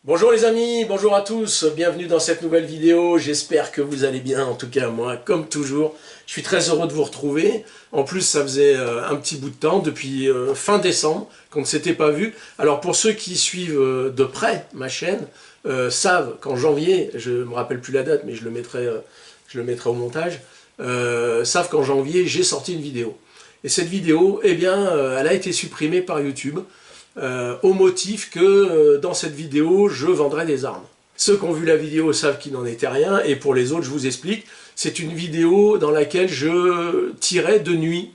Bonjour les amis, bonjour à tous, bienvenue dans cette nouvelle vidéo, j'espère que vous allez bien, en tout cas moi, comme toujours, je suis très heureux de vous retrouver. En plus ça faisait un petit bout de temps, depuis fin décembre, qu'on ne s'était pas vu. Alors pour ceux qui suivent de près ma chaîne, savent qu'en janvier, je ne me rappelle plus la date, mais je le mettrai au montage, savent qu'en janvier j'ai sorti une vidéo. Et cette vidéo, eh bien, elle a été supprimée par YouTube, au motif que dans cette vidéo, je vendrais des armes. Ceux qui ont vu la vidéo savent qu'il n'en était rien, et pour les autres, je vous explique. C'est une vidéo dans laquelle je tirais de nuit,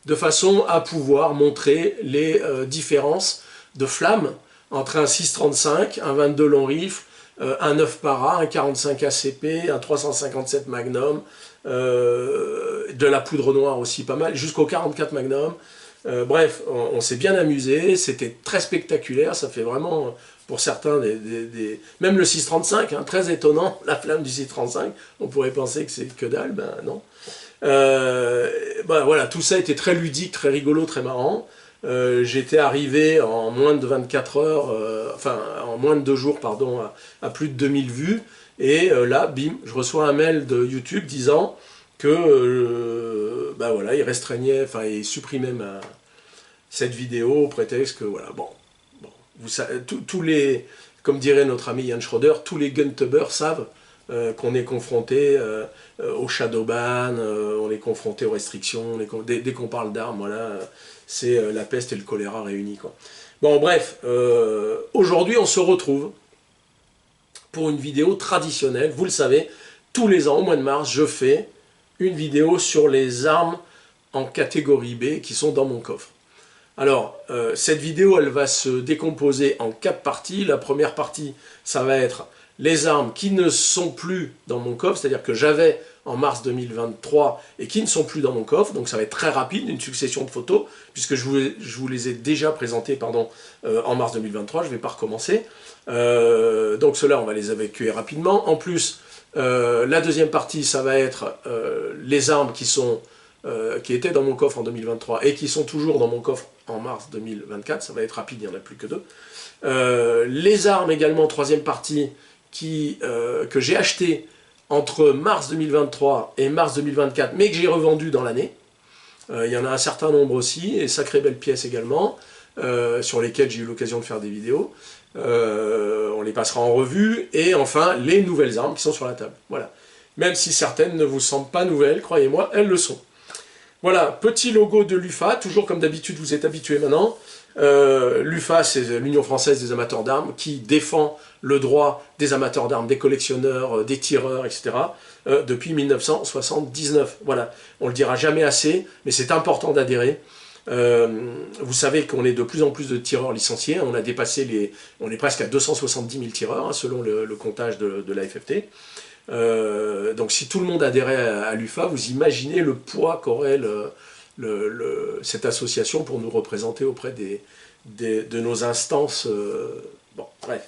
de façon à pouvoir montrer les différences de flammes entre un 6,35, un 22 long rifle, un 9 para, un 45 ACP, un 357 Magnum, de la poudre noire aussi pas mal, jusqu'au 44 Magnum. Bref, on s'est bien amusé, c'était très spectaculaire, ça fait vraiment, pour certains, même le 6,35, hein, très étonnant, la flamme du 6,35, on pourrait penser que c'est que dalle, ben non. Voilà, tout ça était très ludique, très rigolo, très marrant. J'étais arrivé en moins de 24 heures, enfin en moins de 2 jours, pardon, à plus de 2000 vues, et là, bim, je reçois un mail de YouTube disant que ben voilà, il restreignait, enfin il supprimait cette vidéo au prétexte que voilà, bon vous savez, tous les, comme dirait notre ami Yann Schroeder, tous les guntubers savent qu'on est confronté au shadowban, on est confronté aux restrictions, dès qu'on parle d'armes, voilà, c'est la peste et le choléra réunis, quoi. Bon bref, aujourd'hui on se retrouve pour une vidéo traditionnelle, vous le savez, tous les ans au mois de mars je fais une vidéo sur les armes en catégorie B qui sont dans mon coffre. Alors, cette vidéo, elle va se décomposer en 4 parties. La première partie, ça va être les armes qui ne sont plus dans mon coffre, c'est-à-dire que j'avais en mars 2023 et qui ne sont plus dans mon coffre, donc ça va être très rapide, une succession de photos, puisque je vous les ai déjà présentées en mars 2023, je ne vais pas recommencer. Donc ceux-là, on va les évacuer rapidement. En plus, la deuxième partie, ça va être les armes qui étaient dans mon coffre en 2023 et qui sont toujours dans mon coffre en mars 2024, ça va être rapide, il n'y en a plus que 2. Les armes également, troisième partie, que j'ai achetées entre mars 2023 et mars 2024, mais que j'ai revendues dans l'année. Il y en a un certain nombre aussi, et sacrées belles pièces également, sur lesquelles j'ai eu l'occasion de faire des vidéos. On les passera en revue, et enfin, les nouvelles armes qui sont sur la table. Voilà. Même si certaines ne vous semblent pas nouvelles, croyez-moi, elles le sont. Voilà, petit logo de l'UFA, toujours comme d'habitude, vous êtes habitués maintenant. L'UFA, c'est l'Union Française des Amateurs d'Armes, qui défend le droit des amateurs d'armes, des collectionneurs, des tireurs, etc., depuis 1979. Voilà, on le dira jamais assez, mais c'est important d'adhérer. Vous savez qu'on est de plus en plus de tireurs licenciés, on est presque à 270 000 tireurs, hein, selon le comptage de la FFT. Donc si tout le monde adhérait à l'UFA, vous imaginez le poids qu'aurait cette association pour nous représenter auprès de nos instances, bon bref,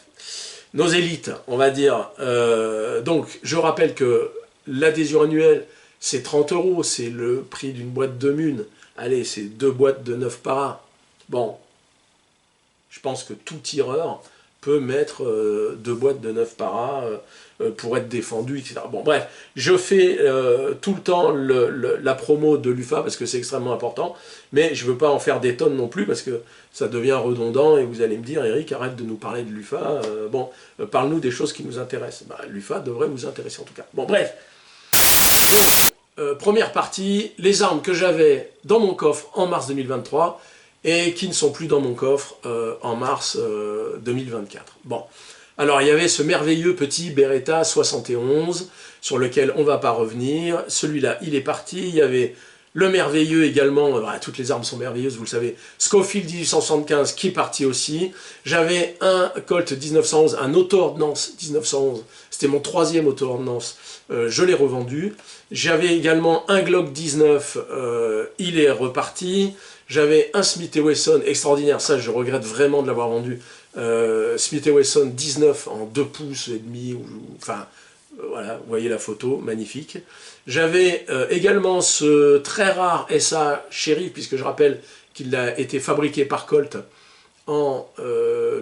nos élites, on va dire. Donc je rappelle que l'adhésion annuelle, c'est 30 €, c'est le prix d'une boîte de Mun. Allez, c'est 2 boîtes de 9 para. Bon, je pense que tout tireur peut mettre 2 boîtes de 9 para pour être défendu, etc. Bon, bref, je fais tout le temps la promo de l'UFA parce que c'est extrêmement important, mais je ne veux pas en faire des tonnes non plus parce que ça devient redondant et vous allez me dire, Eric, arrête de nous parler de l'UFA, parle-nous des choses qui nous intéressent. Bah, l'UFA devrait vous intéresser en tout cas. Bon, bref. Donc, première partie, les armes que j'avais dans mon coffre en mars 2023, et qui ne sont plus dans mon coffre en mars 2024. Bon, alors il y avait ce merveilleux petit Beretta 71, sur lequel on ne va pas revenir, celui-là il est parti, il y avait le merveilleux également, toutes les armes sont merveilleuses, vous le savez, Schofield 1875 qui est parti aussi, j'avais un Colt 1911, un auto-ordnance 1911, c'était mon 3e auto-ordnance, je l'ai revendu, j'avais également un Glock 19, il est reparti, j'avais un Smith & Wesson extraordinaire, ça je regrette vraiment de l'avoir vendu, Smith & Wesson 19 en 2 pouces et demi, enfin voilà, vous voyez la photo, magnifique. J'avais également ce très rare SA Sheriff, puisque je rappelle qu'il a été fabriqué par Colt en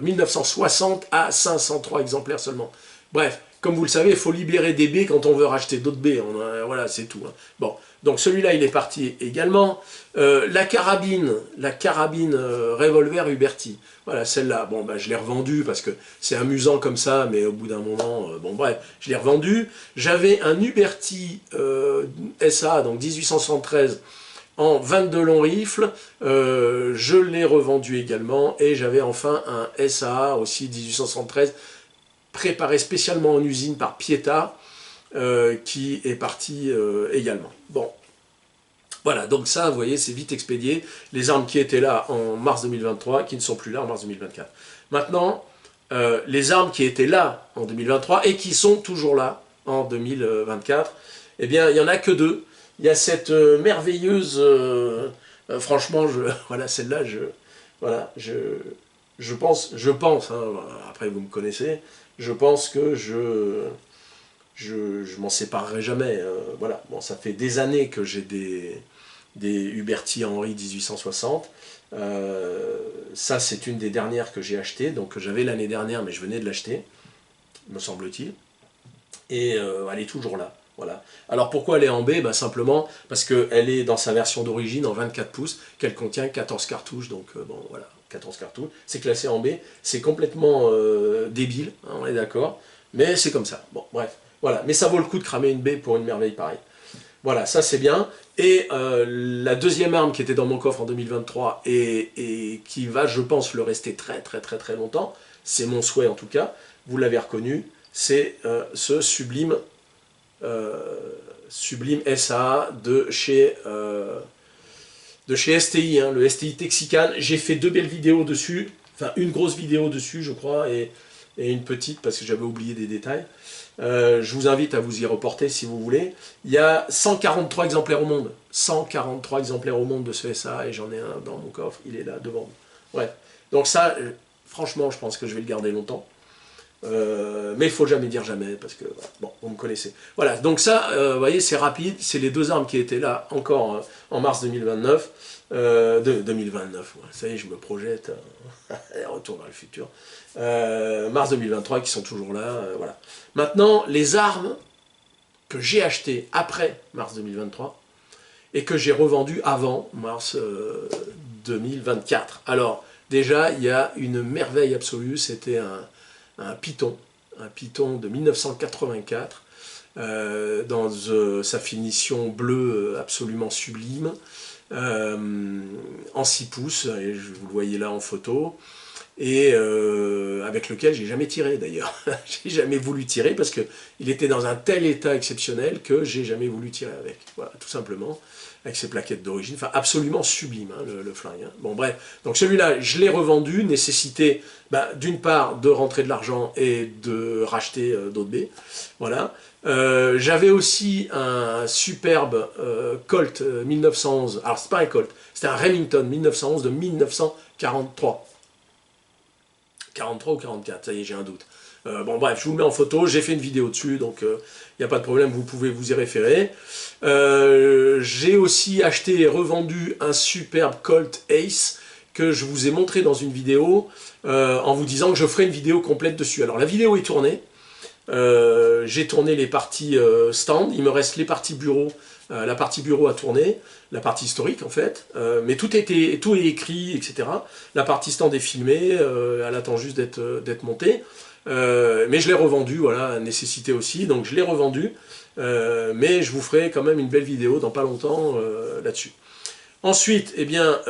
1960 à 503 exemplaires seulement. Bref, comme vous le savez, il faut libérer des baies quand on veut racheter d'autres baies. Voilà, c'est tout. Hein. Bon, donc celui-là, il est parti également. La carabine revolver Huberti. Voilà, celle-là, bon, bah, je l'ai revendue parce que c'est amusant comme ça, mais au bout d'un moment, bon, bref, je l'ai revendue. J'avais un Huberti SA, donc 1873, en 22 longs rifles, je l'ai revendu également, et j'avais enfin un SA, aussi 1873, préparé spécialement en usine par Pietà, qui est parti également. Bon, voilà, donc ça, vous voyez, c'est vite expédié. Les armes qui étaient là en mars 2023, qui ne sont plus là en mars 2024. Maintenant, les armes qui étaient là en 2023 et qui sont toujours là en 2024, eh bien, il n'y en a que deux. Il y a cette merveilleuse... franchement, voilà, celle-là, je pense, hein, après vous me connaissez, je pense que je m'en séparerai jamais. Voilà, bon, ça fait des années que j'ai des Huberti Henry 1860. Ça, c'est une des dernières que j'ai achetées, donc j'avais l'année dernière, mais je venais de l'acheter, me semble-t-il. Et elle est toujours là. Voilà. Alors pourquoi elle est en B? Bah, simplement parce qu'elle est dans sa version d'origine en 24 pouces, qu'elle contient 14 cartouches, donc bon voilà, 14 cartouches, c'est classé en B, c'est complètement débile, hein, on est d'accord, mais c'est comme ça, bon bref, voilà, mais ça vaut le coup de cramer une B pour une merveille pareille. Voilà, ça c'est bien, et la deuxième arme qui était dans mon coffre en 2023, et qui va, je pense, le rester très très très très longtemps, c'est mon souhait en tout cas, vous l'avez reconnu, c'est ce sublime SA de chez STI, hein, le STI Texican. J'ai fait deux belles vidéos dessus, enfin une grosse vidéo dessus je crois, et une petite parce que j'avais oublié des détails. Je vous invite à vous y reporter si vous voulez. Il y a 143 exemplaires au monde, 143 exemplaires au monde de ce SA, et j'en ai un dans mon coffre, il est là devant moi. Bref, donc ça, franchement, je pense que je vais le garder longtemps. Mais il faut jamais dire jamais, parce que, bon, vous me connaissez. Voilà, donc ça, vous voyez, c'est rapide, c'est les deux armes qui étaient là encore en mars 2029, 2029, ouais, ça y est, je me projette, retour vers le futur, mars 2023, qui sont toujours là, voilà. Maintenant, les armes que j'ai achetées après mars 2023, et que j'ai revendues avant mars 2024. Alors, déjà, il y a une merveille absolue, c'était un Python de 1984, dans sa finition bleue absolument sublime, en 6 pouces, et vous le voyez là en photo, et avec lequel j'ai jamais tiré d'ailleurs. J'ai jamais voulu tirer parce qu'il était dans un tel état exceptionnel que j'ai jamais voulu tirer avec. Voilà, tout simplement, avec ses plaquettes d'origine, enfin absolument sublime, hein, le flingue. Hein. Bon bref, donc celui-là, je l'ai revendu, nécessité d'une part de rentrer de l'argent et de racheter d'autres baies. Voilà. J'avais aussi un superbe Colt 1911, alors c'est pas un Colt, c'était un Remington 1911 de 1943. 43 ou 44, ça y est, j'ai un doute. Bon bref, je vous le mets en photo, j'ai fait une vidéo dessus, donc il n'y a pas de problème, vous pouvez vous y référer. J'ai aussi acheté et revendu un superbe Colt Ace, que je vous ai montré dans une vidéo, en vous disant que je ferai une vidéo complète dessus. Alors la vidéo est tournée, j'ai tourné les parties stand, il me reste les parties bureau, la partie bureau à tourner, la partie historique en fait, mais tout est écrit, etc. La partie stand est filmée, elle attend juste d'être montée, mais je l'ai revendu, voilà, nécessité aussi, donc je l'ai revendu, mais je vous ferai quand même une belle vidéo dans pas longtemps là-dessus. Ensuite, eh bien,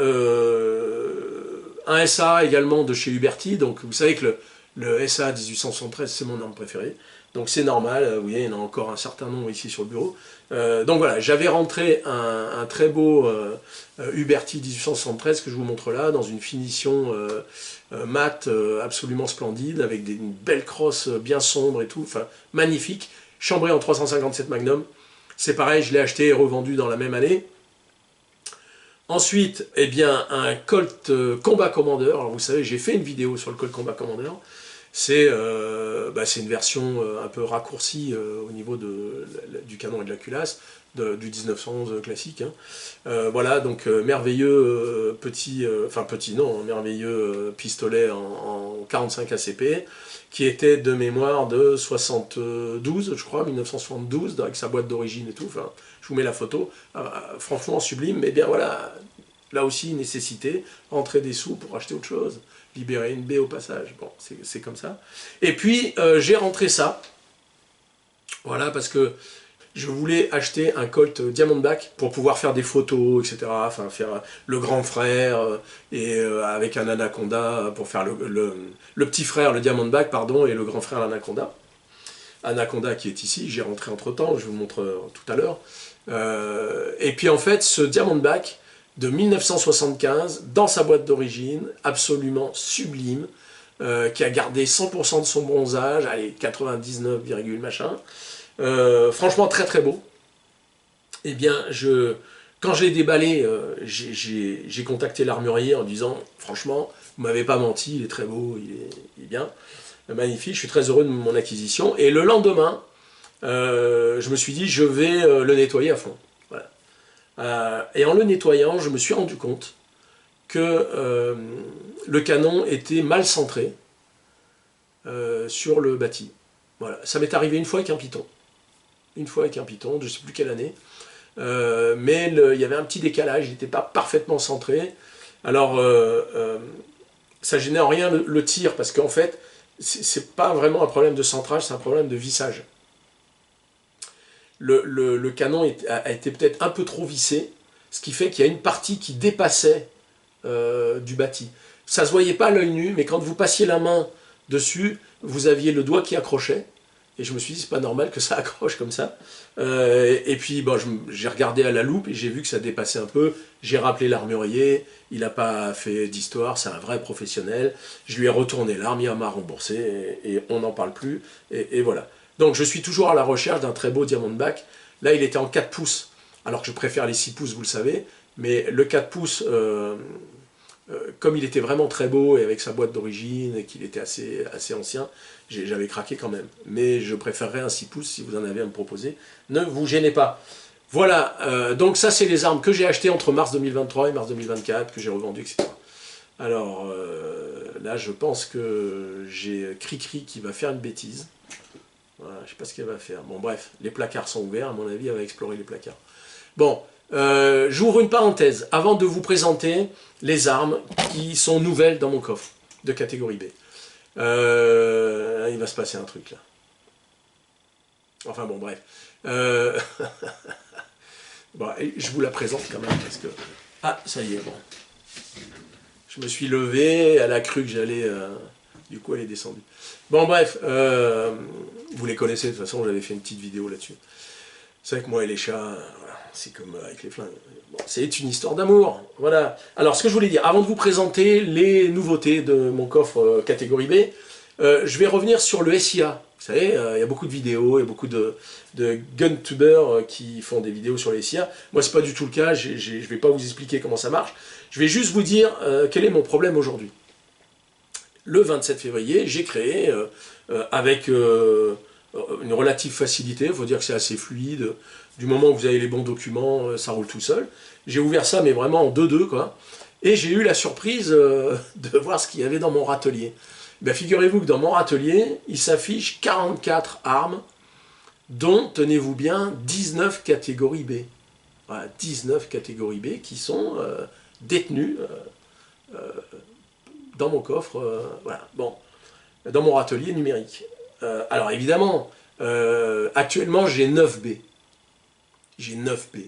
un SA également de chez Huberti, donc vous savez que le SA 1873 c'est mon arme préférée, donc c'est normal, vous voyez, il y en a encore un certain nombre ici sur le bureau. Donc voilà, j'avais rentré un très beau Huberti 1873 que je vous montre là, dans une finition mat absolument splendide, avec une belle crosse bien sombre et tout, enfin magnifique, chambré en 357 Magnum. C'est pareil, je l'ai acheté et revendu dans la même année. Ensuite, eh bien, un Colt Combat Commander. Alors vous savez, j'ai fait une vidéo sur le Colt Combat Commander. C'est c'est une version un peu raccourcie au niveau du canon et de la culasse, du 1911 classique. Hein. Voilà, donc merveilleux merveilleux pistolet en 45 ACP, qui était de mémoire de 72, je crois, 1972, avec sa boîte d'origine et tout. Enfin, je vous mets la photo. Franchement sublime, mais bien voilà, là aussi nécessité, rentrer des sous pour acheter autre chose, libérer une baie au passage. Bon, c'est comme ça. Et puis j'ai rentré ça, voilà, parce que je voulais acheter un Colt Diamondback pour pouvoir faire des photos, etc. Enfin, faire le grand frère avec un Anaconda pour faire le petit frère, le Diamondback, pardon, et le grand frère, l'Anaconda. Anaconda qui est ici, j'ai rentré entre temps, je vous montre tout à l'heure. Et puis en fait, ce Diamondback de 1975, dans sa boîte d'origine, absolument sublime, qui a gardé 100% de son bronzage, allez, 99, machin. Franchement très très beau. Eh bien, quand je l'ai déballé, j'ai contacté l'armurier en disant franchement, vous m'avez pas menti, il est très beau, il est bien, magnifique, je suis très heureux de mon acquisition. Et le lendemain, je me suis dit je vais le nettoyer à fond. Voilà. Et en le nettoyant, je me suis rendu compte que le canon était mal centré sur le bâti. Voilà. Ça m'est arrivé une fois avec un Python. Une fois avec un Python, je ne sais plus quelle année, mais il y avait un petit décalage, il n'était pas parfaitement centré. Alors, ça gênait en rien le tir, parce qu'en fait, c'est pas vraiment un problème de centrage, c'est un problème de vissage. Le canon a été peut-être un peu trop vissé, ce qui fait qu'il y a une partie qui dépassait du bâti. Ça ne se voyait pas à l'œil nu, mais quand vous passiez la main dessus, vous aviez le doigt qui accrochait. Et je me suis dit, c'est pas normal que ça accroche comme ça. Et puis, bon, j'ai regardé à la loupe et j'ai vu que ça dépassait un peu. J'ai rappelé l'armurier, il n'a pas fait d'histoire, c'est un vrai professionnel. Je lui ai retourné l'arme, il m'a remboursé et on n'en parle plus. Et voilà. Donc, je suis toujours à la recherche d'un très beau Diamondback. Là, il était en 4 pouces, alors que je préfère les 6 pouces, vous le savez. Mais le 4 pouces, comme il était vraiment très beau et avec sa boîte d'origine et qu'il était assez ancien, j'avais craqué quand même. Mais je préférerais un 6 pouces si vous en avez à me proposer. Ne vous gênez pas. Voilà, donc ça c'est les armes que j'ai achetées entre mars 2023 et mars 2024, que j'ai revendues, etc. Alors là je pense que j'ai Cricri qui va faire une bêtise. Voilà, je ne sais pas ce qu'elle va faire. Bon bref, les placards sont ouverts, à mon avis elle va explorer les placards. Bon, j'ouvre une parenthèse avant de vous présenter les armes qui sont nouvelles dans mon coffre de catégorie B. Il va se passer un truc là. Enfin bon, bref. Bon, je vous la présente quand même parce que... Ah, ça y est, bon. Je me suis levé, elle a cru que j'allais... Du coup, elle est descendue. Bon, bref. Vous les connaissez, de toute façon, j'avais fait une petite vidéo là-dessus. C'est vrai que moi et les chats, voilà, c'est comme avec les flingues. Bon, c'est une histoire d'amour, voilà. Alors, ce que je voulais dire, avant de vous présenter les nouveautés de mon coffre catégorie B, je vais revenir sur le SIA. Vous savez, il y a beaucoup de vidéos, il y a beaucoup de gun-tubers qui font des vidéos sur les SIA. Moi, c'est pas du tout le cas, je ne vais pas vous expliquer comment ça marche. Je vais juste vous dire quel est mon problème aujourd'hui. Le 27 février, j'ai créé, avec une relative facilité, il faut dire que c'est assez fluide, du moment que vous avez les bons documents, ça roule tout seul. J'ai ouvert ça, mais vraiment en 2-2, quoi. Et j'ai eu la surprise de voir ce qu'il y avait dans mon râtelier. Ben, figurez-vous que dans mon râtelier, il s'affiche 44 armes, dont, tenez-vous bien, 19 catégories B. Voilà, 19 catégories B qui sont détenues dans mon coffre, voilà, bon, dans mon râtelier numérique. Alors évidemment, actuellement j'ai 9 B. J'ai 9 B.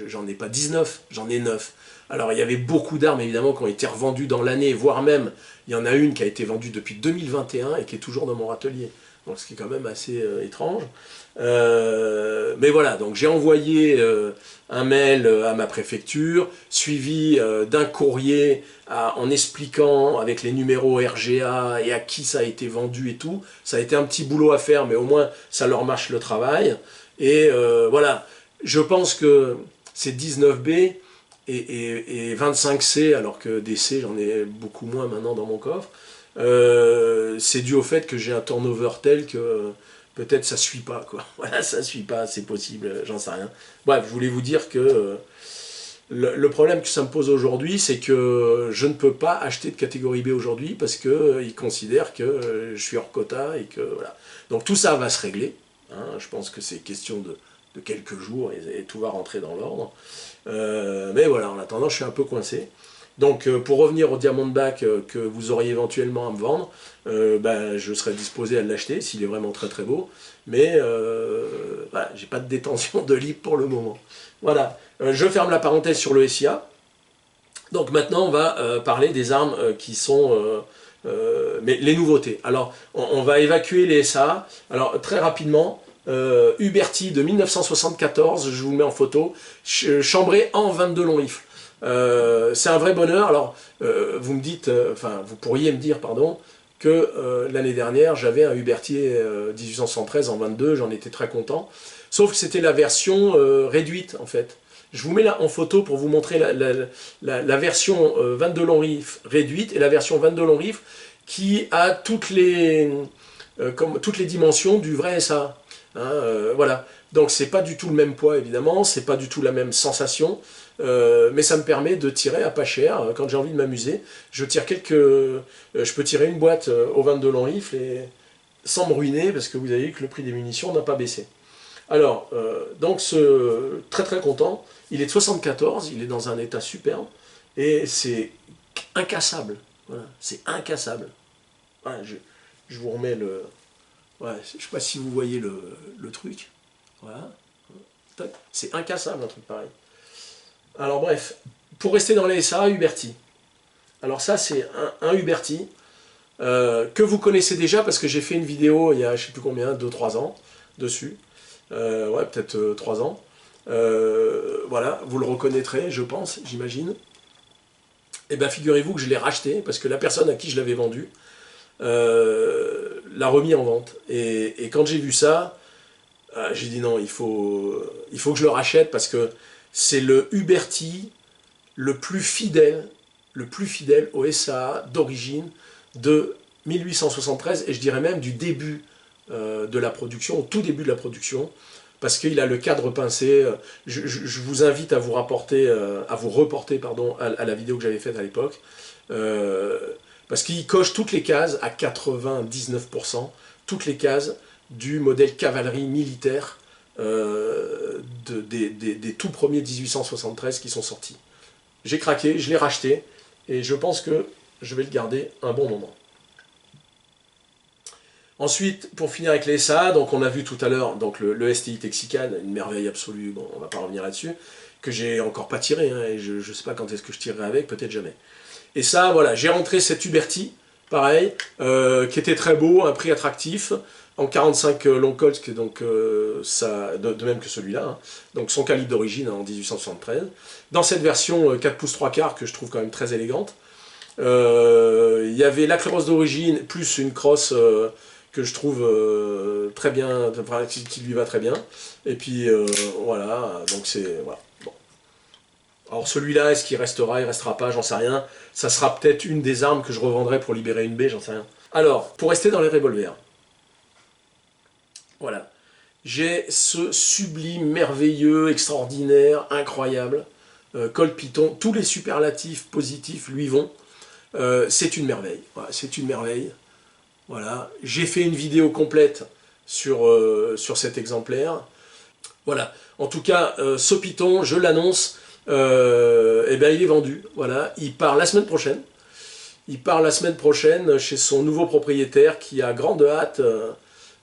J'en ai pas 19, j'en ai 9. Alors il y avait beaucoup d'armes évidemment qui ont été revendues dans l'année, voire même, il y en a une qui a été vendue depuis 2021 et qui est toujours dans mon râtelier. Donc ce qui est quand même assez étrange. Mais voilà, donc j'ai envoyé un mail à ma préfecture, suivi d'un courrier en expliquant avec les numéros RGA et à qui ça a été vendu et tout. Ça a été un petit boulot à faire, mais au moins ça leur marche le travail. Et voilà, je pense que c'est 19B et 25C, alors que des C, j'en ai beaucoup moins maintenant dans mon coffre. c'est dû au fait que j'ai un turnover tel que peut-être ça suit pas, quoi. Voilà, ça suit pas, c'est possible, j'en sais rien. Bref, je voulais vous dire que le problème que ça me pose aujourd'hui, c'est que je ne peux pas acheter de catégorie B aujourd'hui parce qu'ils considèrent que je suis hors quota et que voilà. Donc tout ça va se régler. Hein, je pense que c'est question de quelques jours et tout va rentrer dans l'ordre. Mais voilà, en attendant, je suis un peu coincé. Donc pour revenir au Diamondback que vous auriez éventuellement à me vendre, ben, je serais disposé à l'acheter s'il est vraiment très très beau. Mais voilà, j'ai pas de détention de libre pour le moment. Voilà, je ferme la parenthèse sur le SIA. Donc maintenant on va parler des armes qui sont mais les nouveautés. Alors on va évacuer les SA. Alors très rapidement, Uberti de 1974, je vous le mets en photo, chambré en 22 long rifle. C'est un vrai bonheur. Alors vous me dites, enfin vous pourriez me dire, pardon, que l'année dernière j'avais un Uberti 1813 en 22, j'en étais très content. Sauf que c'était la version réduite en fait. Je vous mets là en photo pour vous montrer la version 22 long rifle réduite et la version 22 long rifle qui a toutes les dimensions du vrai SA. Hein, voilà. Donc c'est pas du tout le même poids évidemment, c'est pas du tout la même sensation, mais ça me permet de tirer à pas cher quand j'ai envie de m'amuser. Je peux tirer une boîte au 22 long rifle et sans me ruiner parce que vous avez vu que le prix des munitions n'a pas baissé. Alors, donc très très content, il est de 74, il est dans un état superbe, et c'est incassable, voilà, c'est incassable. Voilà, je vous remets le... Ouais, je ne sais pas si vous voyez le truc, voilà, c'est incassable un truc pareil. Alors bref, pour rester dans les SA, Uberti. Alors ça c'est un Uberti, que vous connaissez déjà parce que j'ai fait une vidéo il y a je sais plus combien, 2-3 ans, dessus. Ouais, peut-être 3 ans. Voilà, vous le reconnaîtrez, je pense, j'imagine. Et bien, figurez-vous que je l'ai racheté, parce que la personne à qui je l'avais vendu l'a remis en vente. Et quand j'ai vu ça, j'ai dit non, il faut que je le rachète, parce que c'est le Uberti le plus fidèle au SA d'origine de 1873, et je dirais même du début de la production, au tout début de la production, parce qu'il a le cadre pincé. Je vous invite à vous reporter pardon, à la vidéo que j'avais faite à l'époque, parce qu'il coche toutes les cases à 99%, toutes les cases du modèle cavalerie militaire des tout premiers 1873 qui sont sortis. J'ai craqué, je l'ai racheté, et je pense que je vais le garder un bon moment. Ensuite, pour finir avec les SA, donc on a vu tout à l'heure donc le STI Texican, une merveille absolue, bon, on va pas revenir là-dessus, que j'ai encore pas tiré, hein, et je ne sais pas quand est-ce que je tirerai avec, peut-être jamais. Et ça, voilà, j'ai rentré cet Uberti, pareil, qui était très beau, un prix attractif, en 45 long Colt, qui est donc ça, de même que celui-là, hein, donc son calibre d'origine hein, en 1873, dans cette version 4 pouces 3 quarts que je trouve quand même très élégante. Il y avait la crosse d'origine, plus une crosse que je trouve très bien, qui lui va très bien. Et puis voilà, donc c'est... Voilà. Bon. Alors celui-là, est-ce qu'il restera, il restera pas, j'en sais rien. Ça sera peut-être une des armes que je revendrai pour libérer une baie, j'en sais rien. Alors, pour rester dans les revolvers, voilà. J'ai ce sublime, merveilleux, extraordinaire, incroyable Colt Python. Tous les superlatifs positifs lui vont. C'est une merveille. Voilà, c'est une merveille. Voilà. J'ai fait une vidéo complète sur cet exemplaire. Voilà. En tout cas, ce Python, je l'annonce, eh bien, il est vendu. Voilà. Il part la semaine prochaine. Il part la semaine prochaine chez son nouveau propriétaire qui a grande hâte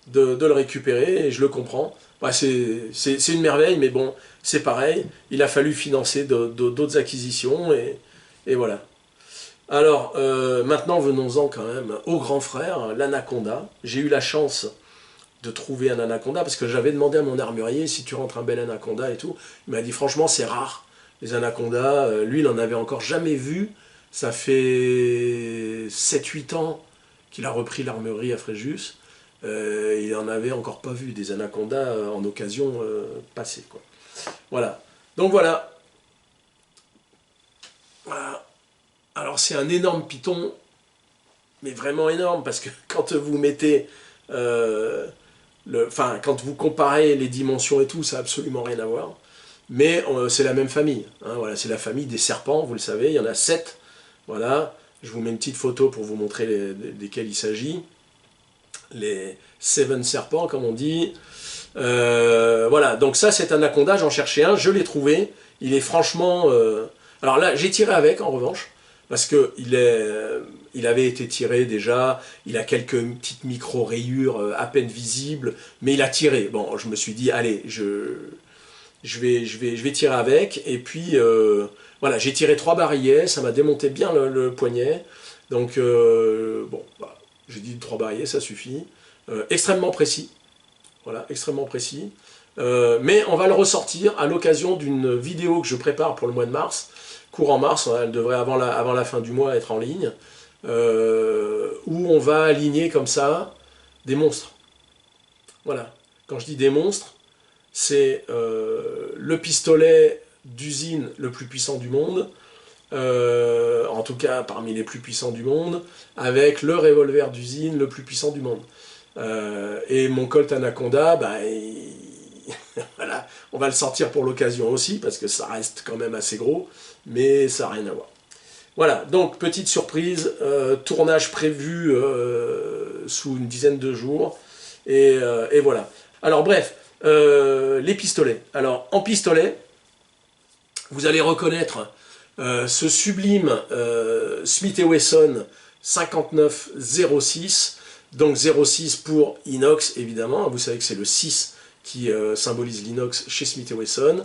de le récupérer, et je le comprends. Bah, c'est une merveille, mais bon, c'est pareil. Il a fallu financer d'autres acquisitions, et voilà. Alors, maintenant, venons-en quand même au grand frère, l'Anaconda. J'ai eu la chance de trouver un Anaconda, parce que j'avais demandé à mon armurier si tu rentres un bel Anaconda et tout. Il m'a dit, franchement, c'est rare, les Anacondas. Lui, il n'en avait encore jamais vu. Ça fait 7-8 ans qu'il a repris l'armurerie à Fréjus. Il n'en avait encore pas vu des Anacondas en occasion passée, quoi. Voilà. Donc voilà. Voilà. Alors c'est un énorme python, mais vraiment énorme, parce que quand vous mettez, quand vous comparez les dimensions et tout, ça n'a absolument rien à voir. Mais c'est la même famille, hein, voilà, c'est la famille des serpents, vous le savez, il y en a 7, voilà, je vous mets une petite photo pour vous montrer desquels il s'agit, les 7 serpents, comme on dit. Voilà, donc ça c'est un anaconda, j'en cherchais un, je l'ai trouvé, il est franchement... Alors là, j'ai tiré avec, en revanche, parce que il avait été tiré déjà, il a quelques petites micro-rayures à peine visibles, mais il a tiré. Bon, je me suis dit, allez, je vais tirer avec, et puis voilà, j'ai tiré 3 barillet, ça m'a démonté bien le poignet, donc bon, voilà, j'ai dit 3 barillet, ça suffit. Extrêmement précis, voilà, extrêmement précis. Mais on va le ressortir à l'occasion d'une vidéo que je prépare pour le mois de mars, courant mars, elle devrait avant la fin du mois être en ligne, où on va aligner comme ça des monstres. Voilà, quand je dis des monstres, c'est le pistolet d'usine le plus puissant du monde, en tout cas parmi les plus puissants du monde, avec le revolver d'usine le plus puissant du monde. Et mon Colt Anaconda, bah, voilà, on va le sortir pour l'occasion aussi, parce que ça reste quand même assez gros, mais ça n'a rien à voir. Voilà, donc petite surprise, tournage prévu sous une dizaine de jours, et voilà. Alors bref, les pistolets. Alors en pistolet, vous allez reconnaître ce sublime Smith & Wesson 5906, donc 06 pour inox évidemment, vous savez que c'est le 6 qui symbolise l'inox chez Smith & Wesson.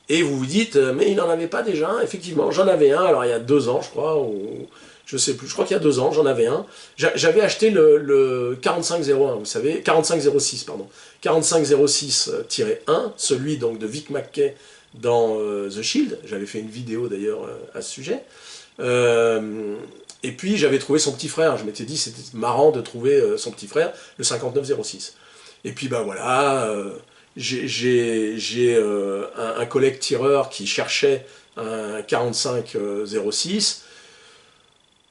Et vous vous dites, mais il n'en avait pas déjà un? Effectivement, j'en avais un, alors il y a 2 ans je crois, ou je sais plus, je crois qu'il y a 2 ans, j'en avais un. J'avais acheté le 4501, vous savez, 4506, pardon. 4506-1, celui donc de Vic Mackey dans The Shield, j'avais fait une vidéo d'ailleurs à ce sujet. Et puis j'avais trouvé son petit frère, je m'étais dit c'était marrant de trouver son petit frère, le 5906. Et puis ben voilà, j'ai un collègue tireur qui cherchait un 4506.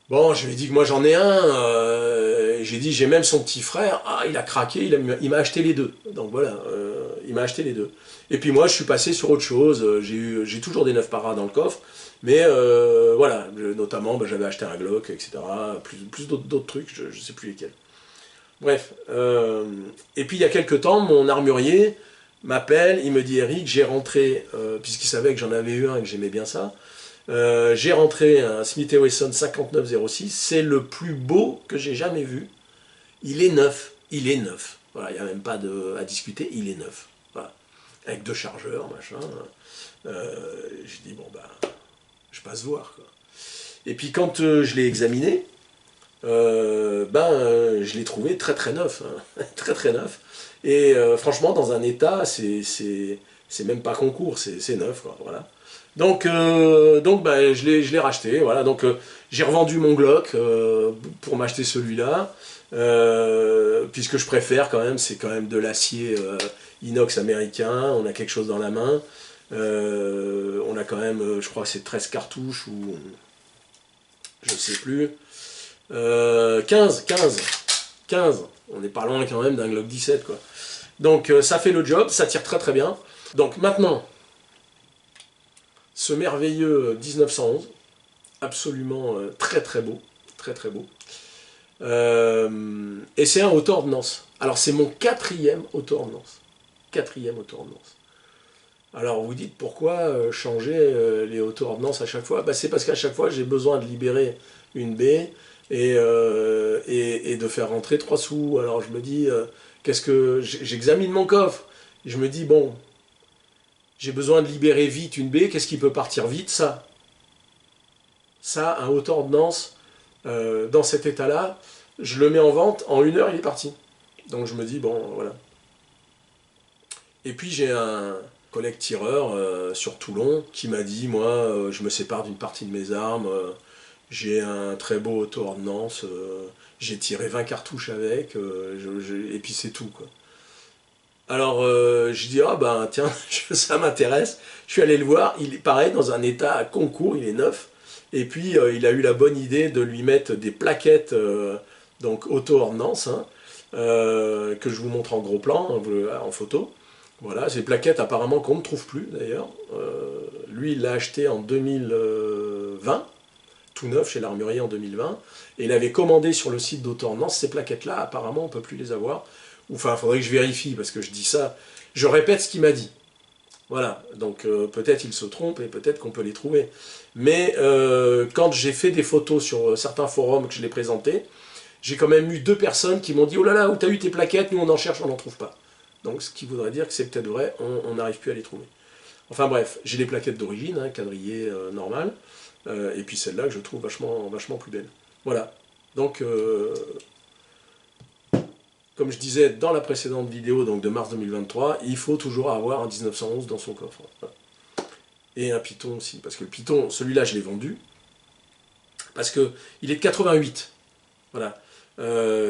Bon, je lui ai dit que moi j'en ai un, j'ai dit j'ai même son petit frère, ah il a craqué, il m'a acheté les deux. Donc voilà, il m'a acheté les deux. Et puis moi je suis passé sur autre chose, j'ai toujours des 9 paras dans le coffre, mais voilà, notamment ben, j'avais acheté un Glock, etc. Plus d'autres trucs, je ne sais plus lesquels. Bref, et puis il y a quelques temps, mon armurier m'appelle, il me dit Eric, j'ai rentré, puisqu'il savait que j'en avais eu un et que j'aimais bien ça, j'ai rentré un Smith & Wesson 5906, c'est le plus beau que j'ai jamais vu, il est neuf, voilà, il n'y a même pas à discuter, il est neuf, voilà. Avec 2 chargeurs, machin, j'ai dit bon bah, je passe voir quoi. Et puis quand je l'ai examiné, je l'ai trouvé très très neuf, hein, très très neuf, et franchement dans un état, c'est même pas concours, c'est neuf quoi, voilà. Donc bah, je l'ai racheté, voilà, donc j'ai revendu mon Glock pour m'acheter celui-là, puisque je préfère quand même, c'est quand même de l'acier inox américain, on a quelque chose dans la main, on a quand même, je crois que c'est 13 cartouches, ou je sais plus, 15, on n'est pas loin quand même d'un Glock 17 quoi. Donc ça fait le job, ça tire très très bien. Donc maintenant, ce merveilleux 1911, absolument très très beau, très très beau. Et c'est un auto-ordonnance. Alors c'est mon 4e auto-ordonnance. 4e auto-ordonnance. Alors vous dites pourquoi changer les auto-ordonnances à chaque fois? Bah, c'est parce qu'à chaque fois j'ai besoin de libérer une baie et de faire rentrer 3 sous. Alors je me dis, qu'est-ce que j'examine mon coffre, et je me dis bon, j'ai besoin de libérer vite une baie, qu'est-ce qui peut partir vite? Ça, un auto-ordonnance dans cet état-là, je le mets en vente, en 1 heure il est parti. Donc je me dis bon, voilà. Et puis j'ai un collègue tireur sur Toulon qui m'a dit, moi je me sépare d'une partie de mes armes, j'ai un très beau auto-ordonnance, j'ai tiré 20 cartouches avec, et puis c'est tout quoi. Alors je dis, ah ben tiens, ça m'intéresse, je suis allé le voir, il est pareil dans un état à concours, il est neuf, Et puis il a eu la bonne idée de lui mettre des plaquettes donc auto-ordnance, hein, que je vous montre en gros plan, hein, en photo. Voilà, ces plaquettes apparemment qu'on ne trouve plus d'ailleurs. Lui il l'a acheté en 2020, tout neuf chez l'armurier en 2020, et il avait commandé sur le site d'Auto-ordnance ces plaquettes-là, apparemment on ne peut plus les avoir. Enfin, il faudrait que je vérifie, parce que je dis ça, je répète ce qu'il m'a dit. Voilà, donc peut-être il se trompe et peut-être qu'on peut les trouver. Mais quand j'ai fait des photos sur certains forums que je l'ai présentés, j'ai quand même eu 2 personnes qui m'ont dit « Oh là là, où t'as eu tes plaquettes? Nous on en cherche, on n'en trouve pas. » Donc ce qui voudrait dire que c'est peut-être vrai, on n'arrive plus à les trouver. Enfin bref, j'ai les plaquettes d'origine, hein, quadrillé normal, et puis celle-là que je trouve vachement plus belle. Voilà, donc comme je disais dans la précédente vidéo donc de mars 2023, il faut toujours avoir un 1911 dans son coffre. Voilà. Et un Python aussi, parce que le Python, celui-là je l'ai vendu, parce qu'il est de 88. Voilà.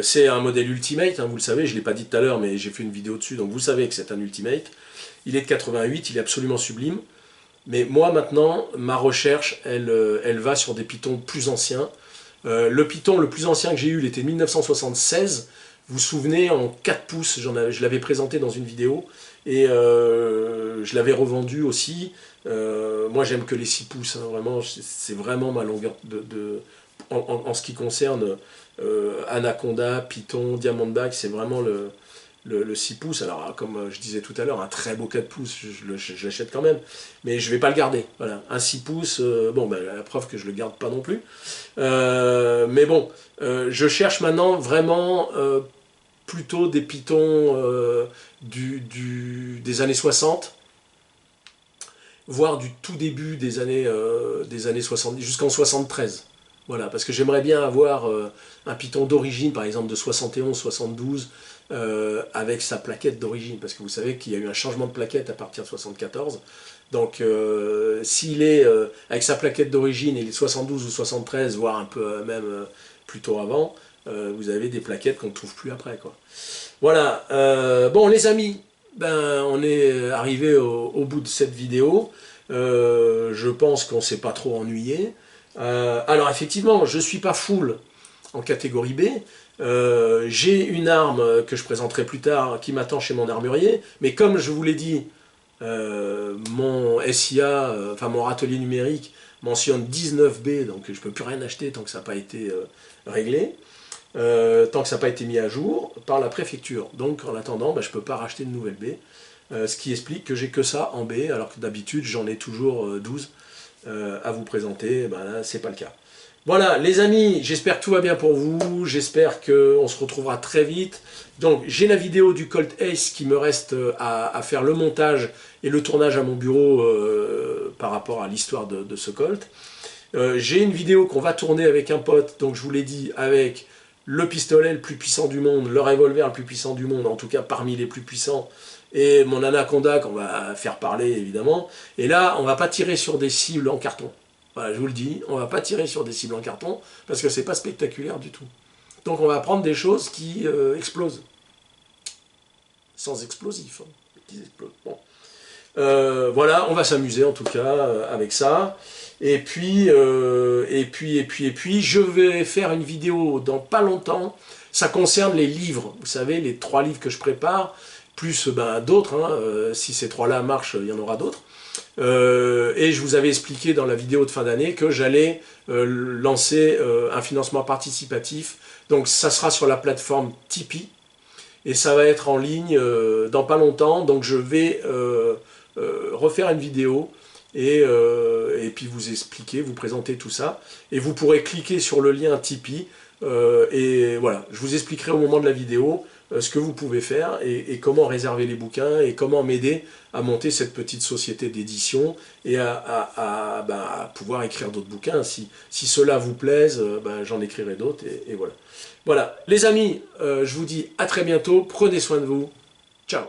C'est un modèle Ultimate, hein, vous le savez, je ne l'ai pas dit tout à l'heure, mais j'ai fait une vidéo dessus, donc vous savez que c'est un Ultimate. Il est de 88, il est absolument sublime. Mais moi maintenant, ma recherche, elle va sur des Pythons plus anciens. Le Python le plus ancien que j'ai eu, il était de 1976. Vous vous souvenez, en 4 pouces, je l'avais présenté dans une vidéo, et je l'avais revendu aussi. Moi j'aime que les 6 pouces, hein, vraiment, c'est vraiment ma longueur en ce qui concerne Anaconda, Python, Diamondback, c'est vraiment le 6 pouces. Alors comme je disais tout à l'heure, un très beau 4 pouces, je l'achète quand même, mais je ne vais pas le garder. Voilà. Un 6 pouces, bon, ben, la preuve que je ne le garde pas non plus. Mais bon, je cherche maintenant vraiment plutôt des Pythons des années 60, voire du tout début des années 70, jusqu'en 73. Voilà, parce que j'aimerais bien avoir un Python d'origine, par exemple de 71, 72, avec sa plaquette d'origine, parce que vous savez qu'il y a eu un changement de plaquette à partir de 74. Donc s'il est avec sa plaquette d'origine, et il est 72 ou 73, voire un peu même plutôt avant, vous avez des plaquettes qu'on ne trouve plus après, quoi. Voilà, bon les amis, ben, on est arrivé au bout de cette vidéo. Je pense qu'on ne s'est pas trop ennuyé. Alors effectivement, je ne suis pas full en catégorie B. J'ai une arme que je présenterai plus tard qui m'attend chez mon armurier. Mais comme je vous l'ai dit, mon SIA, enfin mon râtelier numérique, mentionne 19B, donc je ne peux plus rien acheter tant que ça n'a pas été réglé. Tant que ça n'a pas été mis à jour par la préfecture. Donc en attendant, ben, je ne peux pas racheter de nouvelle B. Ce qui explique que j'ai que ça en B, alors que d'habitude j'en ai toujours 12 à vous présenter. Ben là, c'est pas le cas. Voilà, les amis, j'espère que tout va bien pour vous, j'espère qu'on se retrouvera très vite. Donc j'ai la vidéo du Colt Ace qui me reste à faire le montage et le tournage à mon bureau par rapport à l'histoire de ce Colt. J'ai une vidéo qu'on va tourner avec un pote, donc je vous l'ai dit, avec le pistolet le plus puissant du monde, le revolver le plus puissant du monde, en tout cas parmi les plus puissants, et mon Anaconda qu'on va faire parler évidemment. Et là, on va pas tirer sur des cibles en carton. Voilà, je vous le dis, on va pas tirer sur des cibles en carton, parce que c'est pas spectaculaire du tout. Donc on va prendre des choses qui explosent. Sans explosifs, hein, qui explosent. Bon. Voilà, on va s'amuser en tout cas avec ça. Et puis, je vais faire une vidéo dans pas longtemps. Ça concerne les livres. Vous savez, les 3 livres que je prépare, plus ben, d'autres. Hein, si ces 3-là marchent, il y en aura d'autres. Et je vous avais expliqué dans la vidéo de fin d'année que j'allais lancer un financement participatif. Donc ça sera sur la plateforme Tipeee. Et ça va être en ligne dans pas longtemps. Donc je vais refaire une vidéo et puis vous expliquer, vous présenter tout ça. Et vous pourrez cliquer sur le lien Tipeee. Et voilà, je vous expliquerai au moment de la vidéo ce que vous pouvez faire et comment réserver les bouquins et comment m'aider à monter cette petite société d'édition et à pouvoir écrire d'autres bouquins. Si cela vous plaise, ben, j'en écrirai d'autres et voilà. Voilà, les amis, je vous dis à très bientôt, prenez soin de vous, ciao.